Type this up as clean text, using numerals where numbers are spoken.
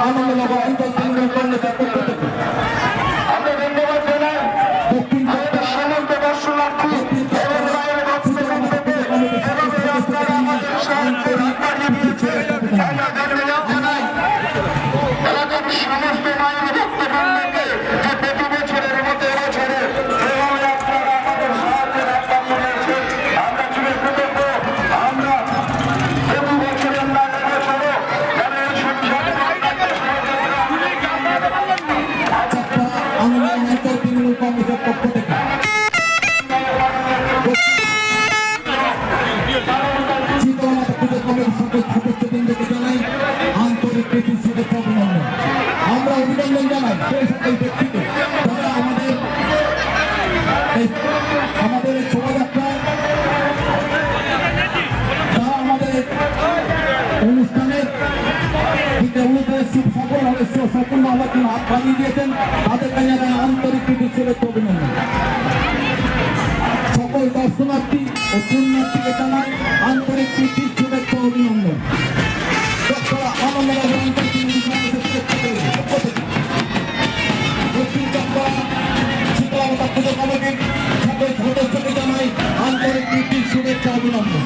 আনন্দনগর অঞ্চল তৃণমূল কংগ্রেসের পক্ষ থেকে আমরা ধন্যবাদ জানাই দক্ষিণ আমাদের সমস্ত দর্শনার্থী এবং বাইরের দর্শক থেকে এভাবে আপনারা আমাদের সাহায্যে হাত বাড়িয়ে দিয়েছে আমরা ধন্যবাদ জানাই এলাকার সমস্ত মায়ের ভক্তবৃন্দকে যে প্রতি বছরের মতো এবছরে যেভাবে আপনারা আমাদের সাহায্যের হাত বাড়িয়ে দিয়েছেন আমরা চুলে কৃতজ্ঞ। আমরা প্রতি বছরের না এবছরও যেন এই সংসারে আপনাদের সহযোগিতা আনন্দনগর অঞ্চল তৃণমূল কংগ্রেসের পক্ষ থেকে শীতলমাতা পুজো কমিটির সকল সদস্যবৃন্দকে জানাই আন্তরিক প্রীতি শুভেচ্ছা অভিনন্দন। আমরা অভিনন্দন জানাই সেই সকল ব্যক্তিকে যারা আমাদের এই শোভাযাত্রায় যারা আমাদের অনুষ্ঠানের সম্পূর্ণ আমার জন্য হাত বাড়িয়ে দিয়েছেন তাদের কাছে জানাই আন্তরিক প্রীতি শুভেচ্ছা অভিনন্দন। সকল দর্শনার্থী ও পুণ্যার্থীকে জানাই আন্তরিক প্রীতি শুভেচ্ছা অভিনন্দন। আনন্দনগর অঞ্চল তৃণমূল কংগ্রেসের পক্ষ থেকে দক্ষিণ চম্পা শীতলমাতা পুজো কমিটির সকল সদস্যকে জানাই আন্তরিক প্রীতি শুভেচ্ছা অভিনন্দন।